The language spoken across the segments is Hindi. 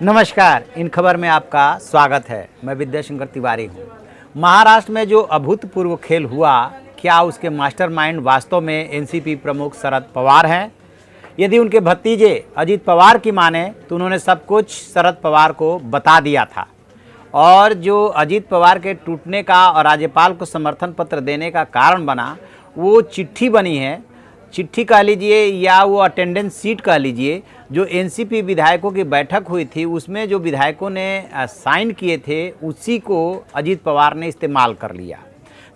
नमस्कार, इन खबर में आपका स्वागत है। मैं विद्याशंकर तिवारी हूँ। महाराष्ट्र में जो अभूतपूर्व खेल हुआ, क्या उसके मास्टरमाइंड वास्तव में एनसीपी प्रमुख शरद पवार हैं? यदि उनके भतीजे अजित पवार की माने तो उन्होंने सब कुछ शरद पवार को बता दिया था और जो अजित पवार के टूटने का और राज्यपाल को समर्थन पत्र देने का कारण बना, वो चिट्ठी बनी है। चिट्ठी कह लीजिए या वो अटेंडेंस सीट कह लीजिए। जो एनसीपी विधायकों की बैठक हुई थी, उसमें जो विधायकों ने साइन किए थे, उसी को अजित पवार ने इस्तेमाल कर लिया।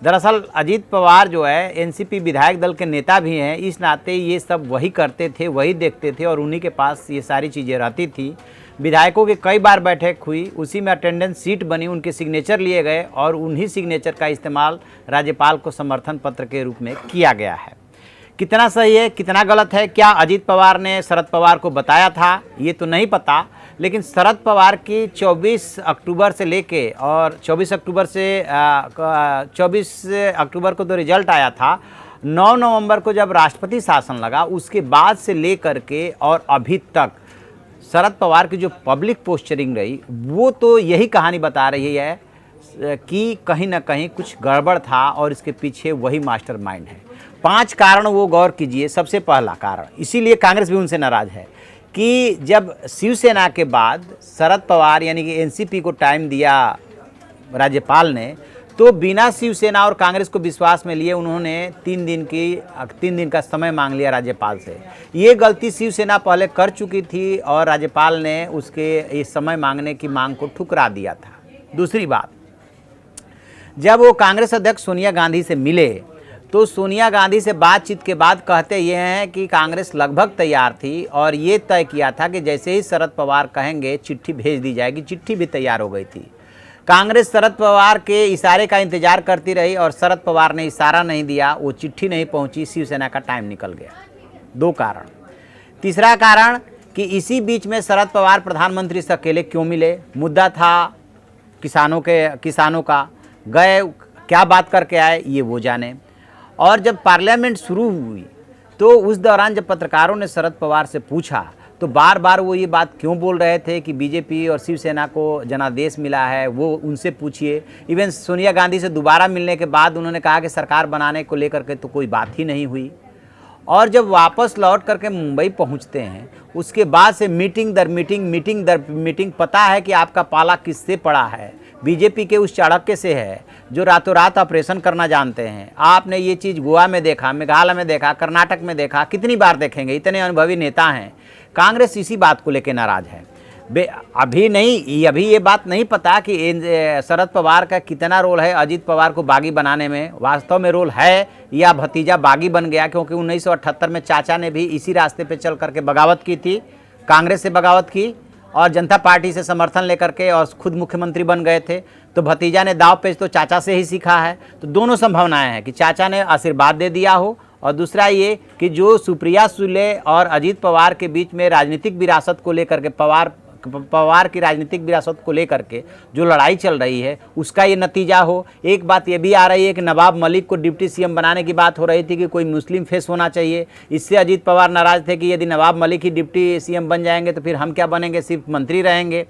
दरअसल अजित पवार जो है एनसीपी विधायक दल के नेता भी हैं, इस नाते ये सब वही करते थे, वही देखते थे और उन्हीं के पास ये सारी चीज़ें रहती थी। विधायकों की कई बार बैठक हुई, उसी में अटेंडेंस सीट बनी, उनके सिग्नेचर लिए गए और उन्हीं सिग्नेचर का इस्तेमाल राज्यपाल को समर्थन पत्र के रूप में किया गया है। कितना सही है, कितना गलत है, क्या अजित पवार ने शरद पवार को बताया था, ये तो नहीं पता। लेकिन शरद पवार की 24 अक्टूबर से लेके और 24 अक्टूबर को तो रिजल्ट आया था। 9 नवंबर को जब राष्ट्रपति शासन लगा, उसके बाद से लेकर के और अभी तक शरद पवार की जो पब्लिक पोस्चरिंग रही, वो तो यही कहानी बता रही है कि कहीं ना कहीं कुछ गड़बड़ था और इसके पीछे वही मास्टरमाइंड है। 5 कारण वो गौर कीजिए। सबसे पहला कारण, इसीलिए कांग्रेस भी उनसे नाराज है कि जब शिवसेना के बाद शरद पवार यानी कि एनसीपी को टाइम दिया राज्यपाल ने, तो बिना शिवसेना और कांग्रेस को विश्वास में लिए उन्होंने 3 दिन का समय मांग लिया राज्यपाल से। ये गलती शिवसेना पहले कर चुकी थी और राज्यपाल ने उसके इस समय मांगने की मांग को ठुकरा दिया था। दूसरी बात, जब वो कांग्रेस अध्यक्ष सोनिया गांधी से मिले तो सोनिया गांधी से बातचीत के बाद कहते ये हैं कि कांग्रेस लगभग तैयार थी और ये तय किया था कि जैसे ही शरद पवार कहेंगे चिट्ठी भेज दी जाएगी। चिट्ठी भी तैयार हो गई थी। कांग्रेस शरद पवार के इशारे का इंतजार करती रही और शरद पवार ने इशारा नहीं दिया, वो चिट्ठी नहीं पहुंची, शिवसेना का टाइम निकल गया। 2 कारण। तीसरा कारण कि इसी बीच में शरद पवार प्रधानमंत्री से अकेले क्यों मिले? मुद्दा था किसानों का, गए क्या बात करके आए ये वो जाने। और जब पार्लियामेंट शुरू हुई तो उस दौरान जब पत्रकारों ने शरद पवार से पूछा तो बार बार वो ये बात क्यों बोल रहे थे कि बीजेपी और शिवसेना को जनादेश मिला है, वो उनसे पूछिए। इवन सोनिया गांधी से दोबारा मिलने के बाद उन्होंने कहा कि सरकार बनाने को लेकर के तो कोई बात ही नहीं हुई। और जब वापस लौट करके मुंबई पहुंचते हैं, उसके बाद से मीटिंग दर मीटिंग पता है कि आपका पाला किससे पड़ा है? बीजेपी के उस चाणक्य से है जो रातों रात ऑपरेशन करना जानते हैं। आपने ये चीज़ गोवा में देखा, मेघालय में देखा, कर्नाटक में देखा, कितनी बार देखेंगे? इतने अनुभवी नेता हैं। कांग्रेस इसी बात को लेकर नाराज है। अभी ये बात नहीं पता कि शरद पवार का कितना रोल है अजित पवार को बागी बनाने में। वास्तव में रोल है या भतीजा बागी बन गया? क्योंकि 1978 में चाचा ने भी इसी रास्ते पे चल करके बगावत की थी, कांग्रेस से बगावत की और जनता पार्टी से समर्थन लेकर के और खुद मुख्यमंत्री बन गए थे। तो भतीजा ने दाव पेच तो चाचा से ही सीखा है। तो दोनों संभावनाएं हैं कि चाचा ने आशीर्वाद दे दिया हो और दूसरा ये कि जो सुप्रिया सुले और अजित पवार के बीच में राजनीतिक विरासत को लेकर के पवार की राजनीतिक विरासत को लेकर के जो लड़ाई चल रही है, उसका ये नतीजा हो। एक बात ये भी आ रही है कि नवाब मलिक को डिप्टी सीएम बनाने की बात हो रही थी कि कोई मुस्लिम फेस होना चाहिए। इससे अजित पवार नाराज थे कि यदि नवाब मलिक ही डिप्टी सीएम बन जाएंगे तो फिर हम क्या बनेंगे, सिर्फ मंत्री रहेंगे।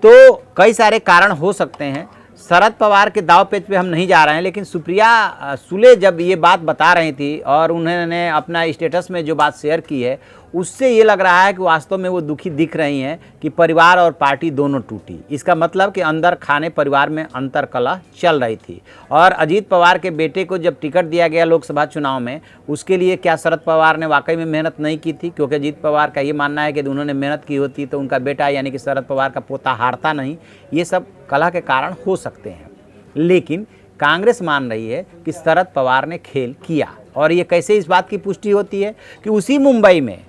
तो कई सारे कारण हो सकते हैं। शरद पवार के दाव पेच पे हम नहीं जा रहे हैं, लेकिन सुप्रिया सुले जब ये बात बता रही थी और उन्होंने अपना स्टेटस में जो बात शेयर की है, उससे ये लग रहा है कि वास्तव में वो दुखी दिख रही हैं कि परिवार और पार्टी दोनों टूटी। इसका मतलब कि अंदर खाने परिवार में अंतर्कलह चल रही थी। और अजित पवार के बेटे को जब टिकट दिया गया लोकसभा चुनाव में, उसके लिए क्या शरद पवार ने वाकई में मेहनत नहीं की थी? क्योंकि अजित पवार का ये मानना है कि उन्होंने मेहनत की होती तो उनका बेटा यानी कि शरद पवार का पोता हारता नहीं। ये सब कलह के कारण हो सकते हैं, लेकिन कांग्रेस मान रही है कि शरद पवार ने खेल किया। और ये कैसे इस बात की पुष्टि होती है कि उसी मुंबई में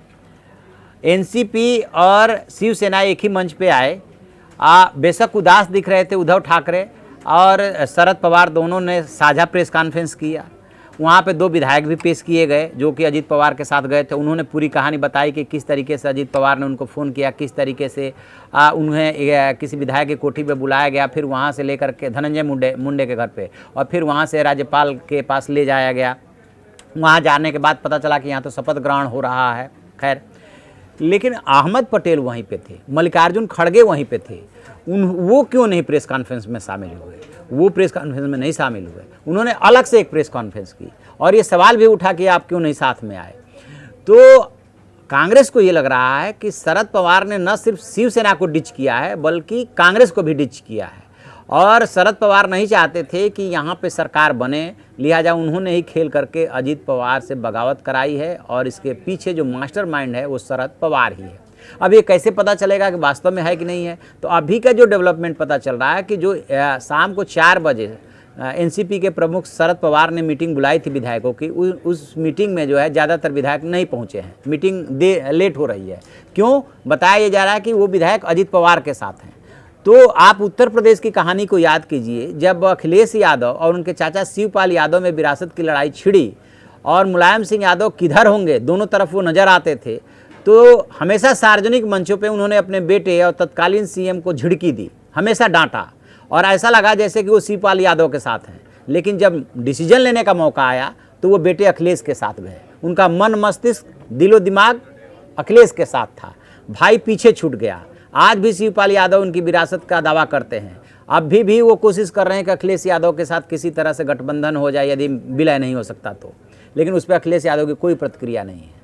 एनसीपी और शिवसेना एक ही मंच पे आए। बेशक उदास दिख रहे थे उद्धव ठाकरे और शरद पवार, दोनों ने साझा प्रेस कॉन्फ्रेंस किया। वहाँ पे 2 विधायक भी पेश किए गए जो कि अजित पवार के साथ गए थे। उन्होंने पूरी कहानी बताई कि किस तरीके से अजित पवार ने उनको फ़ोन किया, किस तरीके से उन्हें किसी विधायक की कोठी पे बुलाया गया, फिर वहाँ से लेकर के धनंजय मुंडे के घर पे और फिर वहाँ से राज्यपाल के पास ले जाया गया। वहाँ जाने के बाद पता चला कि यहाँ तो शपथ ग्रहण हो रहा है। खैर, लेकिन अहमद पटेल वहीं पे थे, मल्लिकार्जुन खड़गे वहीं पे थे। वो क्यों नहीं प्रेस कॉन्फ्रेंस में शामिल हुए? वो प्रेस कॉन्फ्रेंस में नहीं शामिल हुए, उन्होंने अलग से एक प्रेस कॉन्फ्रेंस की और ये सवाल भी उठा कि आप क्यों नहीं साथ में आए। तो कांग्रेस को ये लग रहा है कि शरद पवार ने न सिर्फ शिवसेना को डिच किया है बल्कि कांग्रेस को भी डिच किया है, और शरद पवार नहीं चाहते थे कि यहाँ पे सरकार बने, लिहाजा उन्होंने ही खेल करके अजीत पवार से बगावत कराई है और इसके पीछे जो मास्टरमाइंड है वो शरद पवार ही है। अब ये कैसे पता चलेगा कि वास्तव में है कि नहीं है? तो अभी का जो डेवलपमेंट पता चल रहा है कि जो शाम को 4 बजे एनसीपी के प्रमुख शरद पवार ने मीटिंग बुलाई थी विधायकों की, उस मीटिंग में जो है ज़्यादातर विधायक नहीं पहुंचे हैं। मीटिंग लेट हो रही है। क्यों? बताया ये जा रहा है कि वो विधायक अजीत पवार के साथ हैं। तो आप उत्तर प्रदेश की कहानी को याद कीजिए, जब अखिलेश यादव और उनके चाचा शिवपाल यादव में विरासत की लड़ाई छिड़ी और मुलायम सिंह यादव किधर होंगे, दोनों तरफ वो नज़र आते थे, तो हमेशा सार्वजनिक मंचों पे उन्होंने अपने बेटे और तत्कालीन सीएम को झिड़की दी, हमेशा डांटा और ऐसा लगा जैसे कि वो शिवपाल यादव के साथ हैं। लेकिन जब डिसीजन लेने का मौका आया तो वो बेटे अखिलेश के साथ गए। उनका मन मस्तिष्क दिलो दिमाग अखिलेश के साथ था, भाई पीछे छूट गया। आज भी शिवपाल यादव उनकी विरासत का दावा करते हैं। अब भी वो कोशिश कर रहे हैं कि अखिलेश यादव के साथ किसी तरह से गठबंधन हो जाए यदि विलय नहीं हो सकता तो, लेकिन उस पर अखिलेश यादव की कोई प्रतिक्रिया नहीं है।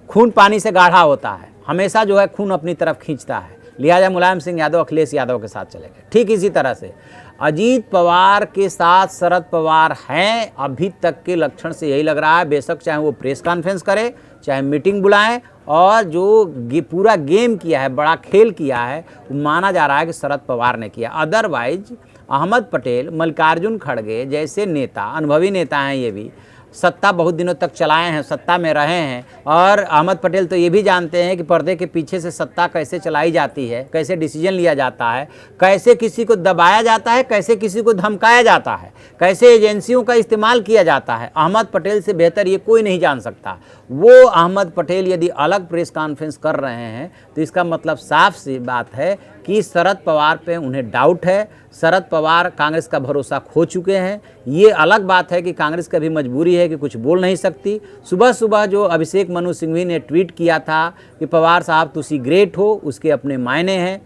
खून पानी से गाढ़ा होता है, हमेशा जो है खून अपनी तरफ खींचता है, लिहाजा मुलायम सिंह यादव अखिलेश यादव के साथ चले गए। ठीक इसी तरह से अजीत पवार के साथ शरद पवार हैं, अभी तक के लक्षण से यही लग रहा है। बेशक चाहे वो प्रेस कॉन्फ्रेंस करे, चाहे मीटिंग बुलाएं, और जो पूरा गेम किया है, बड़ा खेल किया है, माना जा रहा है कि शरद पवार ने किया। अदरवाइज अहमद पटेल, मल्लिकार्जुन खड़गे जैसे नेता, अनुभवी नेता हैं, ये भी सत्ता बहुत दिनों तक चलाए हैं, सत्ता में रहे हैं, और अहमद पटेल तो ये भी जानते हैं कि पर्दे के पीछे से सत्ता कैसे चलाई जाती है, कैसे डिसीजन लिया जाता है, कैसे किसी को दबाया जाता है, कैसे किसी को धमकाया जाता है, कैसे एजेंसियों का इस्तेमाल किया जाता है। अहमद पटेल से बेहतर ये कोई नहीं जान सकता। वो अहमद पटेल यदि अलग प्रेस कॉन्फ्रेंस कर रहे हैं तो इसका मतलब साफ सी बात है कि शरद पवार पे उन्हें डाउट है। शरद पवार कांग्रेस का भरोसा खो चुके हैं। ये अलग बात है कि कांग्रेस का भी मजबूरी है कि कुछ बोल नहीं सकती। सुबह सुबह जो अभिषेक मनु सिंघवी ने ट्वीट किया था कि पवार साहब तुसी ग्रेट हो, उसके अपने मायने हैं।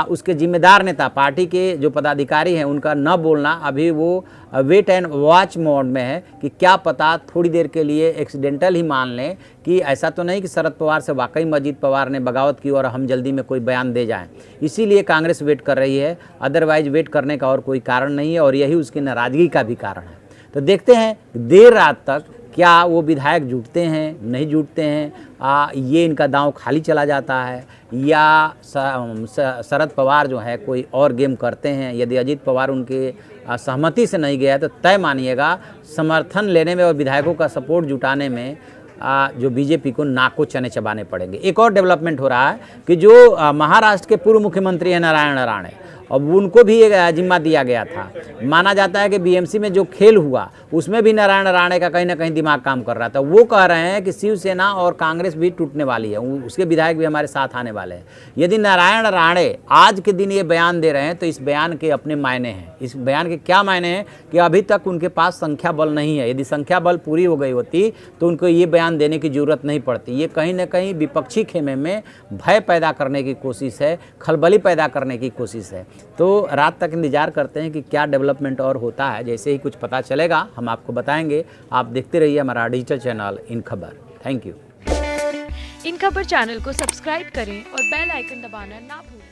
उसके जिम्मेदार नेता पार्टी के जो पदाधिकारी हैं उनका न बोलना, अभी वो वेट एंड वॉच मोड में है कि क्या पता थोड़ी देर के लिए एक्सीडेंटल ही मान लें कि ऐसा तो नहीं कि शरद पवार से वाकई में अजीत पवार ने बगावत की और हम जल्दी में कोई बयान दे जाएं। इसीलिए कांग्रेस वेट कर रही है, अदरवाइज वेट करने का और कोई कारण नहीं है, और यही उसकी नाराज़गी का भी कारण है। तो देखते हैं देर रात तक क्या वो विधायक जुटते हैं, नहीं जुटते हैं, ये इनका दांव खाली चला जाता है, या शरद पवार जो है कोई और गेम करते हैं। यदि अजीत पवार उनके सहमति से नहीं गया तो तय मानिएगा समर्थन लेने में और विधायकों का सपोर्ट जुटाने में जो बीजेपी को नाको चने चबाने पड़ेंगे। एक और डेवलपमेंट हो रहा है कि जो महाराष्ट्र के पूर्व मुख्यमंत्री हैं नारायण राणे, अब उनको भी एक जिम्मा दिया गया था। माना जाता है कि बीएमसी में जो खेल हुआ उसमें भी नारायण राणे का कहीं ना कहीं दिमाग काम कर रहा था। वो कह रहे हैं कि शिवसेना और कांग्रेस भी टूटने वाली है, उसके विधायक भी हमारे साथ आने वाले हैं। यदि नारायण राणे आज के दिन ये बयान दे रहे हैं तो इस बयान के अपने मायने हैं। इस बयान के क्या मायने हैं कि अभी तक उनके पास संख्या बल नहीं है। यदि संख्या बल पूरी हो गई होती तो उनको ये बयान देने की जरूरत नहीं पड़ती। ये कहीं ना कहीं विपक्षी खेमे में भय पैदा करने की कोशिश है, खलबली पैदा करने की कोशिश है। तो रात तक इंतजार करते हैं कि क्या डेवलपमेंट और होता है। जैसे ही कुछ पता चलेगा हम आपको बताएंगे। आप देखते रहिए हमारा डिजिटल चैनल इन खबर। Thank you. इन खबर चैनल को सब्सक्राइब करें और बेल आइकन दबाना ना भूलें।